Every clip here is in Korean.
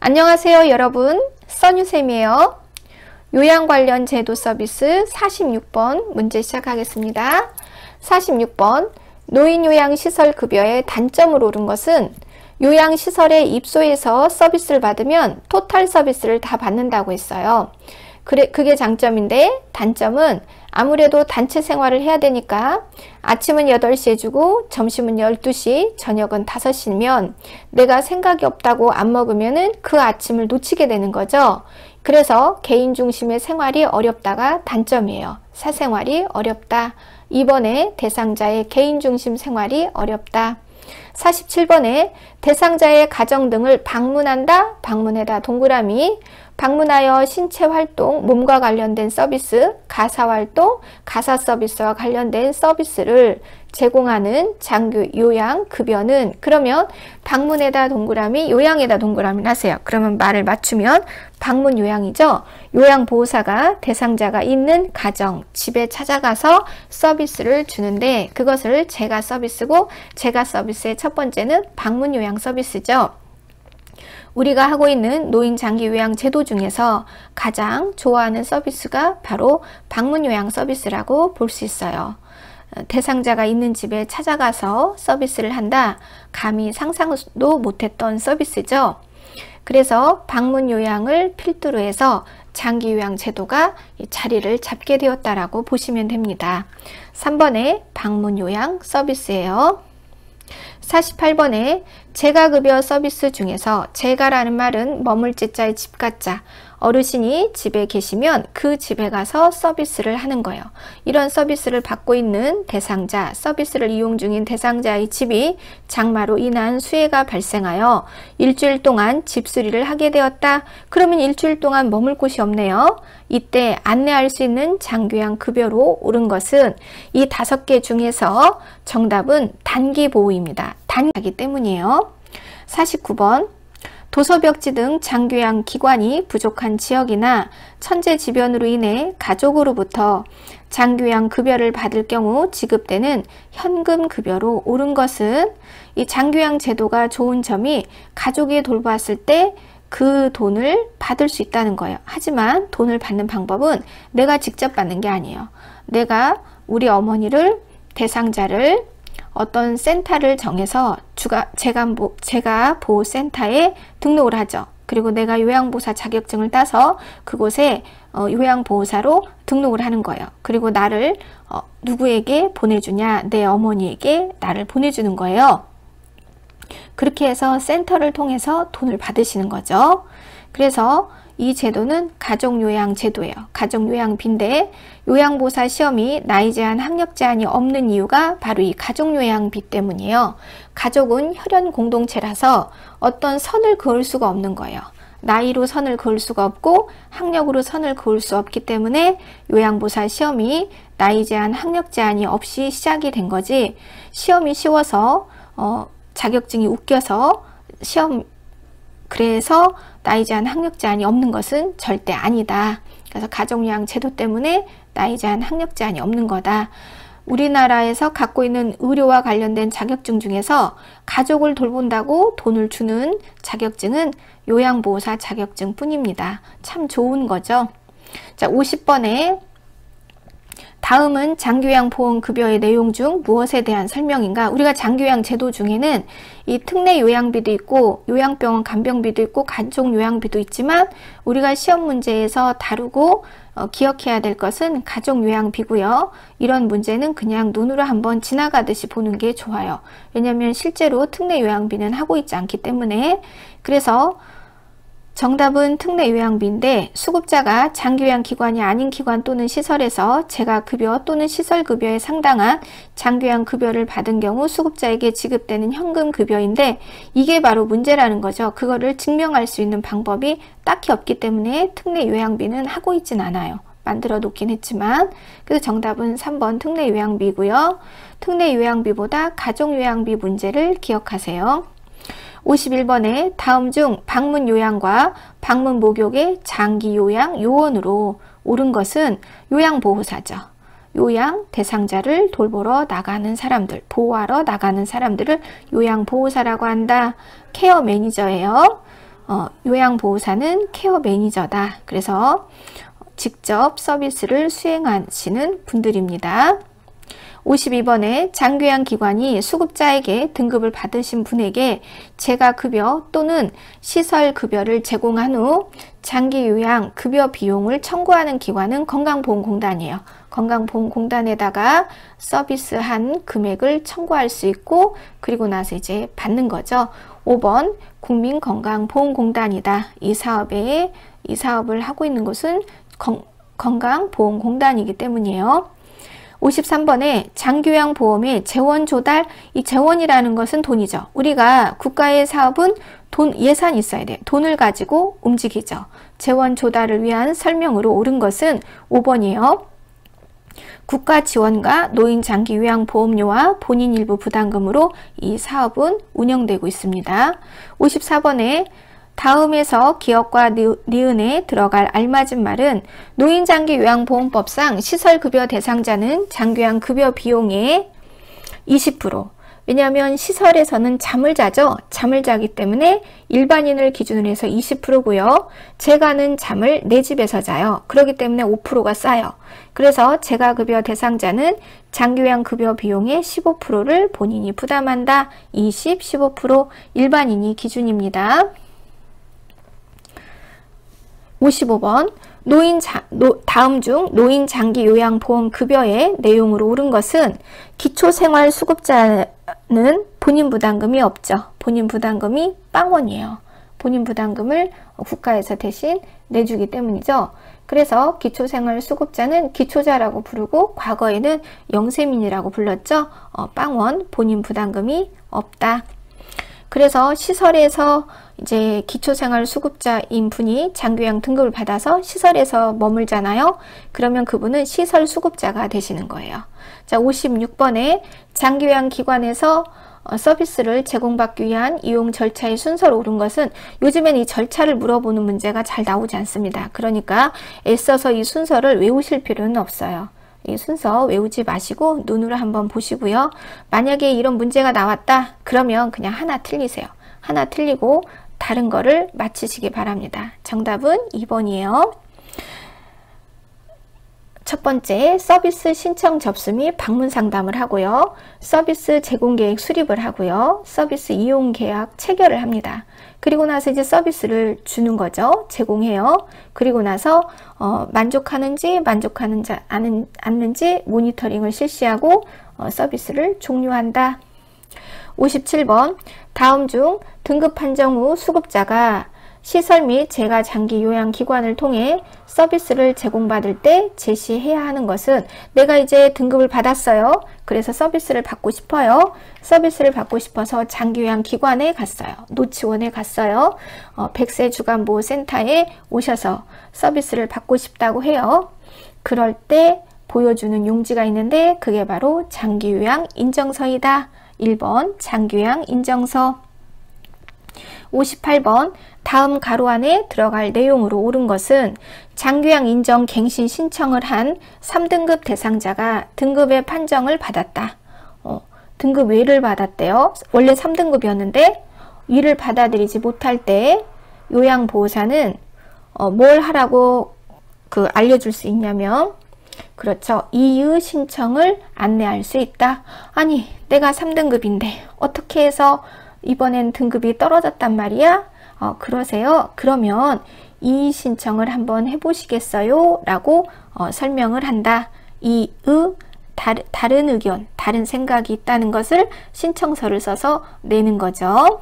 안녕하세요 여러분, 써뉴쌤이에요. 요양 관련 제도 서비스 46번 문제 시작하겠습니다. 46번 노인요양시설급여의 단점으로 오른 것은 요양시설에 입소해서 서비스를 받으면 토탈 서비스를 다 받는다고 했어요. 그게 장점인데 단점은 아무래도 단체 생활을 해야 되니까 아침은 8시에 주고 점심은 12시, 저녁은 5시면 내가 생각이 없다고 안 먹으면은 그 아침을 놓치게 되는 거죠. 그래서 개인 중심의 생활이 어렵다가 단점이에요. 사생활이 어렵다. 2번에 대상자의 개인 중심 생활이 어렵다. 47번에 대상자의 가정 등을 방문한다. 방문해다 동그라미. 방문하여 신체활동, 몸과 관련된 서비스, 가사활동, 가사서비스와 관련된 서비스를 제공하는 장교 요양 급여는 그러면 방문에다 동그라미, 요양에다 동그라미 하세요. 그러면 말을 맞추면 방문 요양이죠. 요양보호사가 대상자가 있는 가정, 집에 찾아가서 서비스를 주는데 그것을 제가 서비스고 제가 서비스의 첫 번째는 방문 요양 서비스죠. 우리가 하고 있는 노인 장기 요양 제도 중에서 가장 좋아하는 서비스가 바로 방문 요양 서비스라고 볼 수 있어요. 대상자가 있는 집에 찾아가서 서비스를 한다. 감히 상상도 못했던 서비스죠. 그래서 방문 요양을 필두로 해서 장기 요양 제도가 자리를 잡게 되었다라고 보시면 됩니다. 3번에 방문 요양 서비스예요. 48번에 재가급여 서비스 중에서 재가라는 말은 머물지자의 집가자, 어르신이 집에 계시면 그 집에 가서 서비스를 하는 거예요. 이런 서비스를 받고 있는 대상자, 서비스를 이용 중인 대상자의 집이 장마로 인한 수해가 발생하여 일주일 동안 집수리를 하게 되었다. 그러면 일주일 동안 머물 곳이 없네요. 이때 안내할 수 있는 장교양 급여로 오른 것은 이 5개 중에서 정답은 단기보호입니다. 단기이기 때문이에요. 49번 도서벽지 등 장교양 기관이 부족한 지역이나 천재지변으로 인해 가족으로부터 장교양 급여를 받을 경우 지급되는 현금 급여로 오른 것은 이 장교양 제도가 좋은 점이 가족이 돌봤을 때 그 돈을 받을 수 있다는 거예요. 하지만 돈을 받는 방법은 내가 직접 받는 게 아니에요. 내가 우리 어머니를 대상자를 어떤 센터를 정해서 제가 보호센터에 등록을 하죠. 그리고 내가 요양보호사 자격증을 따서 그곳에 요양보호사로 등록을 하는 거예요. 그리고 나를 누구에게 보내주냐? 내 어머니에게 나를 보내주는 거예요. 그렇게 해서 센터를 통해서 돈을 받으시는 거죠. 그래서 이 제도는 가족요양 제도예요. 가족요양비인데 요양보호사 시험이 나이 제한, 학력 제한이 없는 이유가 바로 이 가족요양비 때문이에요. 가족은 혈연 공동체라서 어떤 선을 그을 수가 없는 거예요. 나이로 선을 그을 수가 없고 학력으로 선을 그을 수 없기 때문에 요양보호사 시험이 나이 제한, 학력 제한이 없이 시작이 된 거지 시험이 쉬워서 자격증이 웃겨서 시험 그래서 나이 제한, 학력 제한이 없는 것은 절대 아니다. 그래서 가족요양 제도 때문에 나이 제한, 학력 제한이 없는 거다. 우리나라에서 갖고 있는 의료와 관련된 자격증 중에서 가족을 돌본다고 돈을 주는 자격증은 요양보호사 자격증 뿐입니다. 참 좋은 거죠. 자, 50번에 다음은 장교양 보험급여의 내용 중 무엇에 대한 설명인가? 우리가 장교양 제도 중에는 이 특례 요양비도 있고 요양병원 간병비도 있고 가족요양비도 있지만 우리가 시험 문제에서 다루고 기억해야 될 것은 가족요양비고요. 이런 문제는 그냥 눈으로 한번 지나가듯이 보는 게 좋아요. 왜냐하면 실제로 특례 요양비는 하고 있지 않기 때문에. 그래서 정답은 특례 요양비인데 수급자가 장교양 기관이 아닌 기관 또는 시설에서 재가급여 또는 시설급여에 상당한 장교양 급여를 받은 경우 수급자에게 지급되는 현금 급여인데 이게 바로 문제라는 거죠. 그거를 증명할 수 있는 방법이 딱히 없기 때문에 특례 요양비는 하고 있진 않아요. 만들어 놓긴 했지만. 그래서 정답은 3번 특례 요양비고요. 특례 요양비보다 가족요양비 문제를 기억하세요. 51번에 다음 중 방문 요양과 방문 목욕의 장기 요양 요원으로 오른 것은 요양보호사죠. 요양 대상자를 돌보러 나가는 사람들, 보호하러 나가는 사람들을 요양보호사라고 한다. 케어 매니저예요. 요양보호사는 케어 매니저다. 그래서 직접 서비스를 수행하시는 분들입니다. 52번에 장교양기관이 수급자에게 등급을 받으신 분에게 재가급여 또는 시설급여를 제공한 후 장기요양 급여 비용을 청구하는 기관은 건강보험공단이에요. 건강보험공단에다가 서비스한 금액을 청구할 수 있고, 그리고 나서 이제 받는 거죠. 5번 국민건강보험공단이다. 이 사업을 하고 있는 곳은 건강보험공단이기 때문이에요. 53번에 장교양보험의 재원 조달, 이 재원이라는 것은 돈이죠. 우리가 국가의 사업은 예산이 있어야 돼요. 돈을 가지고 움직이죠. 재원 조달을 위한 설명으로 옳은 것은 5번이에요. 국가 지원과 노인 장기 요양보험료와 본인 일부 부담금으로 이 사업은 운영되고 있습니다. 54번에 다음에서 기업과 니은에 들어갈 알맞은 말은 노인장기요양보험법상 시설급여 대상자는 장교양 급여 비용의 20%, 왜냐하면 시설에서는 잠을 자죠. 잠을 자기 때문에 일반인을 기준으로 해서 20%고요. 재가는 잠을 내 집에서 자요. 그렇기 때문에 5%가 싸요. 그래서 재가급여 대상자는 장교양 급여 비용의 15%를 본인이 부담한다. 20, 15% 일반인이 기준입니다. 55번 다음 중 노인장기요양보험급여의 내용으로 옳은 것은 기초생활수급자는 본인 부담금이 없죠. 본인 부담금이 빵원이에요. 본인 부담금을 국가에서 대신 내주기 때문이죠. 그래서 기초생활수급자는 기초자라고 부르고 과거에는 영세민이라고 불렀죠. 빵원, 본인 부담금이 없다. 그래서 시설에서 이제 기초생활수급자인 분이 장교양 등급을 받아서 시설에서 머물잖아요. 그러면 그분은 시설수급자가 되시는 거예요. 자, 56번에 장교양 기관에서 서비스를 제공받기 위한 이용 절차의 순서로 옳은 것은, 요즘에는 이 절차를 물어보는 문제가 잘 나오지 않습니다. 그러니까 애써서 이 순서를 외우실 필요는 없어요. 이 순서 외우지 마시고 눈으로 한번 보시고요. 만약에 이런 문제가 나왔다 그러면 그냥 하나 틀리세요. 하나 틀리고 다른 거를 맞히시기 바랍니다. 정답은 2번이에요. 첫 번째, 서비스 신청 접수 및 방문 상담을 하고요. 서비스 제공 계획 수립을 하고요. 서비스 이용 계약 체결을 합니다. 그리고 나서 이제 서비스를 주는 거죠. 제공해요. 그리고 나서 만족하는지 않는지 모니터링을 실시하고 서비스를 종료한다. 57번 다음 중 등급 판정 후 수급자가 시설 및 재가 장기 요양기관을 통해 서비스를 제공받을 때 제시해야 하는 것은, 내가 이제 등급을 받았어요. 그래서 서비스를 받고 싶어요. 서비스를 받고 싶어서 장기 요양기관에 갔어요. 노치원에 갔어요. 100세 주간보호센터에 오셔서 서비스를 받고 싶다고 해요. 그럴 때 보여주는 용지가 있는데 그게 바로 장기요양 인정서이다. 1번 장기요양 인정서. 58번 다음 가로 안에 들어갈 내용으로 옳은 것은 장교양 인정 갱신 신청을 한 3등급 대상자가 등급의 판정을 받았다. 등급 외를 받았대요. 원래 3등급이었는데 위를 받아들이지 못할 때 요양보호사는 뭘 하라고 알려줄 수 있냐면, 그렇죠. 이의 신청을 안내할 수 있다. 아니, 내가 3등급인데 어떻게 해서 이번엔 등급이 떨어졌단 말이야? 그러세요? 그러면 이의 신청을 한번 해보시겠어요? 라고 설명을 한다. 이의, 다른 의견, 다른 생각이 있다는 것을 신청서를 써서 내는 거죠.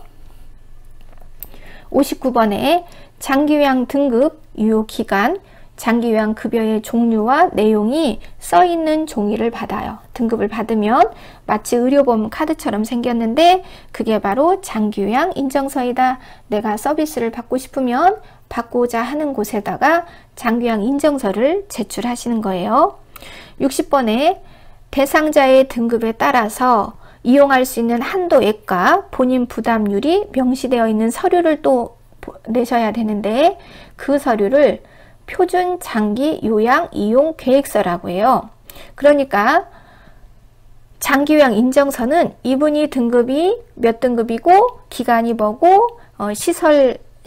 59번에 장기요양 등급 유효기간, 장기요양 급여의 종류와 내용이 써있는 종이를 받아요. 등급을 받으면 마치 의료보험 카드처럼 생겼는데 그게 바로 장기요양 인정서이다. 내가 서비스를 받고 싶으면 받고자 하는 곳에다가 장기요양 인정서를 제출하시는 거예요. 60번에 대상자의 등급에 따라서 이용할 수 있는 한도액과 본인 부담률이 명시되어 있는 서류를 또 내셔야 되는데, 그 서류를 표준 장기 요양 이용 계획서라고 해요. 그러니까 장기 요양 인정서는 이분이 등급이 몇 등급이고 기간이 뭐고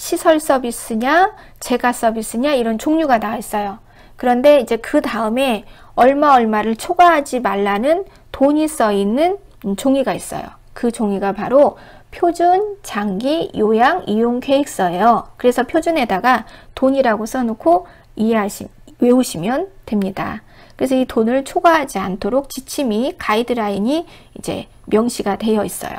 시설 서비스냐, 재가 서비스냐 이런 종류가 나와 있어요. 그런데 이제 그 다음에 얼마를 초과하지 말라는 돈이 써 있는 종이가 있어요. 그 종이가 바로 표준 장기 요양 이용 계획서예요. 그래서 표준에다가 돈이라고 써놓고 외우시면 됩니다. 그래서 이 돈을 초과하지 않도록 지침이 가이드라인이 이제 명시가 되어 있어요.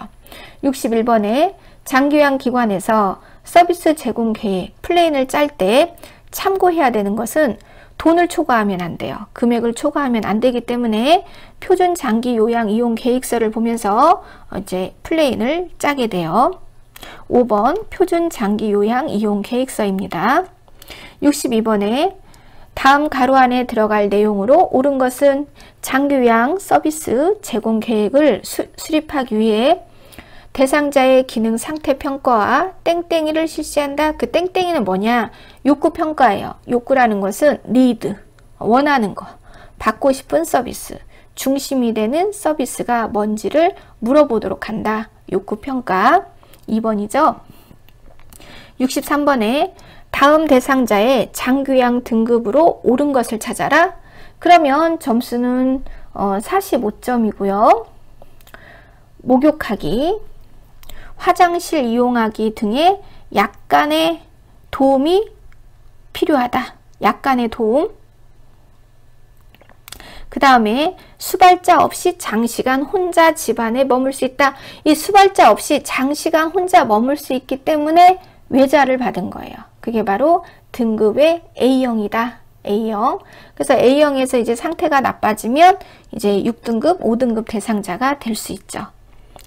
61번에 장기요양 기관에서 서비스 제공 계획 플랜을 짤 때 참고해야 되는 것은 돈을 초과하면 안 돼요. 금액을 초과하면 안 되기 때문에 표준 장기 요양 이용 계획서를 보면서 이제 플랜을 짜게 돼요. 5번 표준 장기 요양 이용 계획서입니다. 62번에 다음 가로 안에 들어갈 내용으로 옳은 것은 장기요양 서비스 제공 계획을 수립하기 위해 대상자의 기능 상태 평가와 땡땡이를 실시한다. 그 땡땡이는 뭐냐? 욕구 평가예요. 욕구라는 것은 need, 원하는 거, 받고 싶은 서비스, 중심이 되는 서비스가 뭔지를 물어보도록 한다. 욕구 평가. 2번이죠. 63번에 다음 대상자의 장기요양 등급으로 옳은 것을 찾아라. 그러면 점수는 45점이고요. 목욕하기, 화장실 이용하기 등의 약간의 도움이 필요하다. 약간의 도움. 그 다음에 수발자 없이 장시간 혼자 집안에 머물 수 있다. 이 수발자 없이 장시간 혼자 머물 수 있기 때문에 외자를 받은 거예요. 그게 바로 등급의 A형이다. A형. 그래서 A형에서 이제 상태가 나빠지면 이제 6등급, 5등급 대상자가 될 수 있죠.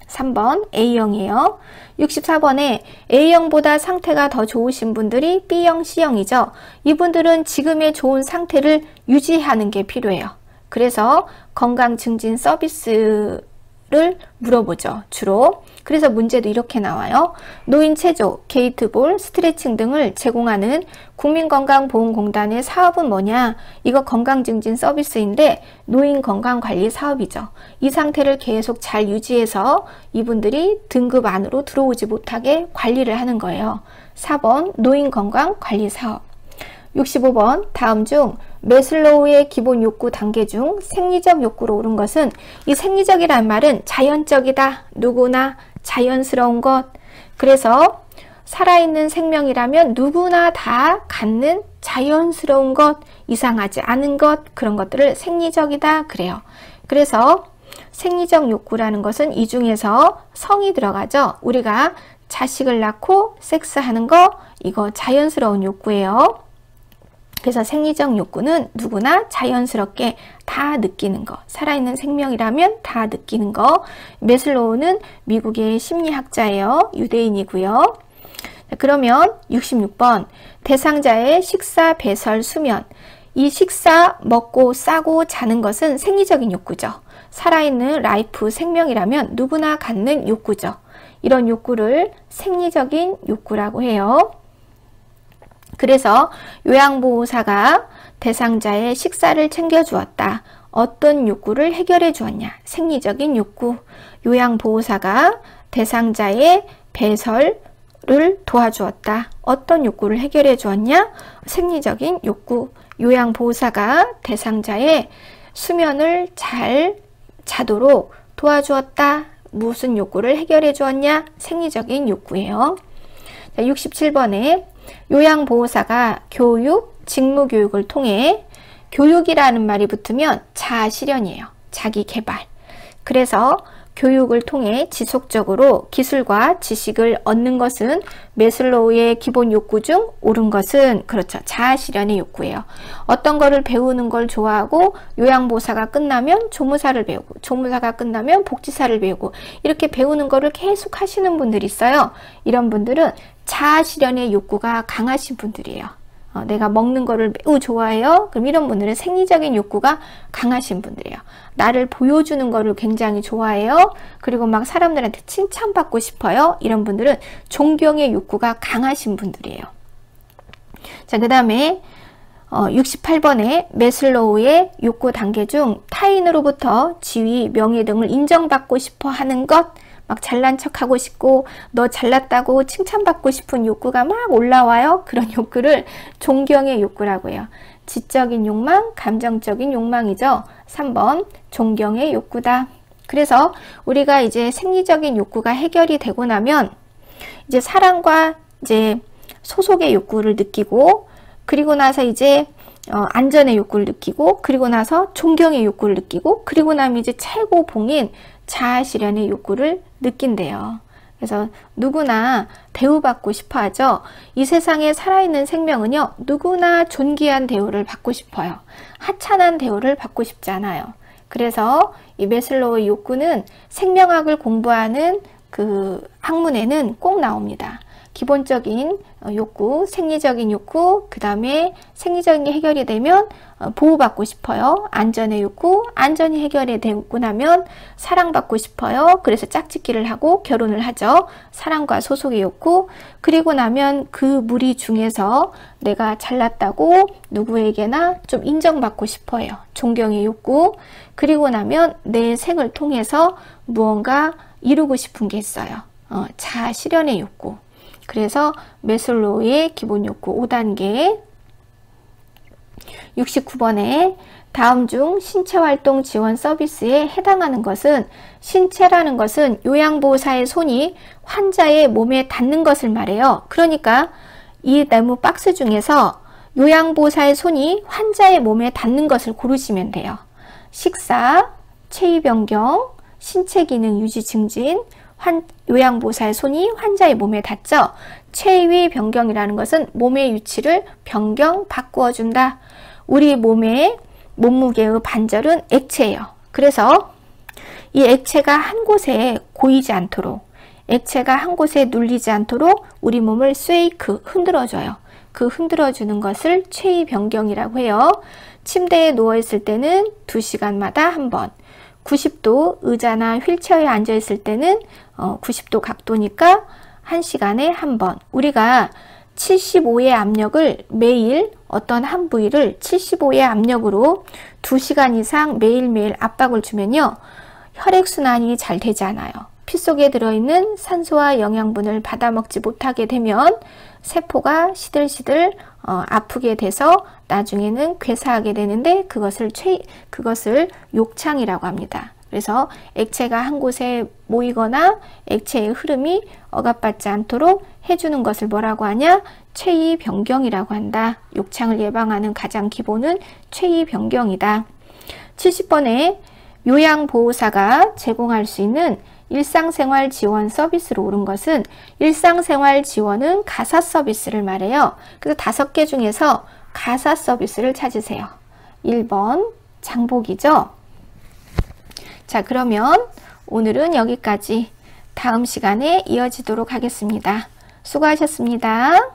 3번 A형이에요. 64번에 A형보다 상태가 더 좋으신 분들이 B형, C형이죠. 이분들은 지금의 좋은 상태를 유지하는 게 필요해요. 그래서 건강 증진 서비스를 물어보죠. 주로. 그래서 문제도 이렇게 나와요. 노인 체조, 게이트볼, 스트레칭 등을 제공하는 국민건강보험공단의 사업은 뭐냐? 이거 건강증진 서비스인데 노인 건강관리 사업이죠. 이 상태를 계속 잘 유지해서 이분들이 등급 안으로 들어오지 못하게 관리를 하는 거예요. 4번 노인건강관리 사업. 65번 다음 중 매슬로우의 기본 욕구 단계 중 생리적 욕구로 오른 것은, 이 생리적이란 말은 자연적이다. 누구나 자연스러운 것. 그래서 살아있는 생명이라면 누구나 다 갖는 자연스러운 것, 이상하지 않은 것, 그런 것들을 생리적이다 그래요. 그래서 생리적 욕구라는 것은 이 중에서 성이 들어가죠. 우리가 자식을 낳고 섹스하는 거, 이거 자연스러운 욕구예요. 그래서 생리적 욕구는 누구나 자연스럽게 다 느끼는 거. 살아있는 생명이라면 다 느끼는 거. 매슬로우는 미국의 심리학자예요. 유대인이고요. 그러면 66번 대상자의 식사, 배설, 수면. 이 식사, 먹고, 싸고, 자는 것은 생리적인 욕구죠. 살아있는 라이프, 생명이라면 누구나 갖는 욕구죠. 이런 욕구를 생리적인 욕구라고 해요. 그래서 요양보호사가 대상자의 식사를 챙겨주었다. 어떤 욕구를 해결해 주었냐? 생리적인 욕구. 요양보호사가 대상자의 배설을 도와주었다. 어떤 욕구를 해결해 주었냐? 생리적인 욕구. 요양보호사가 대상자의 수면을 잘 자도록 도와주었다. 무슨 욕구를 해결해 주었냐? 생리적인 욕구예요. 67번에 요양보호사가 교육, 직무교육을 통해, 교육이라는 말이 붙으면 자아실현이에요. 자기 개발. 그래서 교육을 통해 지속적으로 기술과 지식을 얻는 것은 매슬로우의 기본 욕구 중 옳은 것은, 그렇죠, 자아실현의 욕구예요. 어떤 거를 배우는 걸 좋아하고 요양보호사가 끝나면 조무사를 배우고, 조무사가 끝나면 복지사를 배우고, 이렇게 배우는 거를 계속 하시는 분들이 있어요. 이런 분들은 자아실현의 욕구가 강하신 분들이에요. 내가 먹는 거를 매우 좋아해요. 그럼 이런 분들은 생리적인 욕구가 강하신 분들이에요. 나를 보여주는 거를 굉장히 좋아해요. 그리고 막 사람들한테 칭찬받고 싶어요. 이런 분들은 존경의 욕구가 강하신 분들이에요. 자, 그 다음에 68번에 매슬로우의 욕구 단계 중 타인으로부터 지위, 명예 등을 인정받고 싶어 하는 것, 막 잘난 척하고 싶고 너 잘났다고 칭찬받고 싶은 욕구가 막 올라와요. 그런 욕구를 존경의 욕구라고 해요. 지적인 욕망, 감정적인 욕망이죠. 3번 존경의 욕구다. 그래서 우리가 이제 생리적인 욕구가 해결이 되고 나면 이제 사랑과 이제 소속의 욕구를 느끼고, 그리고 나서 이제 안전의 욕구를 느끼고, 그리고 나서 존경의 욕구를 느끼고, 그리고 나면 이제 최고 봉인 자아 실현의 욕구를 느낀대요. 그래서 누구나 대우받고 싶어 하죠. 이 세상에 살아있는 생명은요, 누구나 존귀한 대우를 받고 싶어요. 하찮은 대우를 받고 싶지 않아요. 그래서 이 매슬로우의 욕구는 생명학을 공부하는 그 학문에는 꼭 나옵니다. 기본적인 욕구, 생리적인 욕구, 그 다음에 생리적인 게 해결이 되면 보호받고 싶어요. 안전의 욕구, 안전이 해결이 되고 나면 사랑받고 싶어요. 그래서 짝짓기를 하고 결혼을 하죠. 사랑과 소속의 욕구. 그리고 나면 그 무리 중에서 내가 잘났다고 누구에게나 좀 인정받고 싶어요. 존경의 욕구. 그리고 나면 내 생을 통해서 무언가 이루고 싶은 게 있어요. 자아 실현의 욕구. 그래서 매슬로우의 기본 욕구 5단계 69번에 다음 중 신체활동 지원 서비스에 해당하는 것은, 신체라는 것은 요양보호사의 손이 환자의 몸에 닿는 것을 말해요. 그러니까 이 네모 박스 중에서 요양보호사의 손이 환자의 몸에 닿는 것을 고르시면 돼요. 식사, 체위 변경, 신체 기능 유지 증진, 요양보호사의 손이 환자의 몸에 닿죠. 체위 변경이라는 것은 몸의 위치를 변경, 바꾸어 준다. 우리 몸의 몸무게의 반절은 액체예요. 그래서 이 액체가 한 곳에 고이지 않도록, 액체가 한 곳에 눌리지 않도록 우리 몸을 쉐이크, 흔들어줘요. 그 흔들어주는 것을 체위 변경이라고 해요. 침대에 누워있을 때는 2시간마다 한 번, 90도 의자나 휠체어에 앉아 있을 때는 90도 각도니까 1시간에 한 번. 우리가 75의 압력을 매일 어떤 한 부위를 75의 압력으로 2시간 이상 매일매일 압박을 주면요, 혈액순환이 잘 되지 않아요. 피 속에 들어있는 산소와 영양분을 받아먹지 못하게 되면 세포가 시들시들 아프게 돼서 나중에는 괴사하게 되는데 그것을 욕창이라고 합니다. 그래서 액체가 한 곳에 모이거나 액체의 흐름이 억압받지 않도록 해주는 것을 뭐라고 하냐? 체위 변경이라고 한다. 욕창을 예방하는 가장 기본은 체위 변경이다. 70번에 요양보호사가 제공할 수 있는 일상생활 지원 서비스로 옳은 것은, 일상생활 지원은 가사 서비스를 말해요. 그래서 5개 중에서 가사 서비스를 찾으세요. 1번 장복이죠. 자, 그러면 오늘은 여기까지, 다음 시간에 이어지도록 하겠습니다. 수고하셨습니다.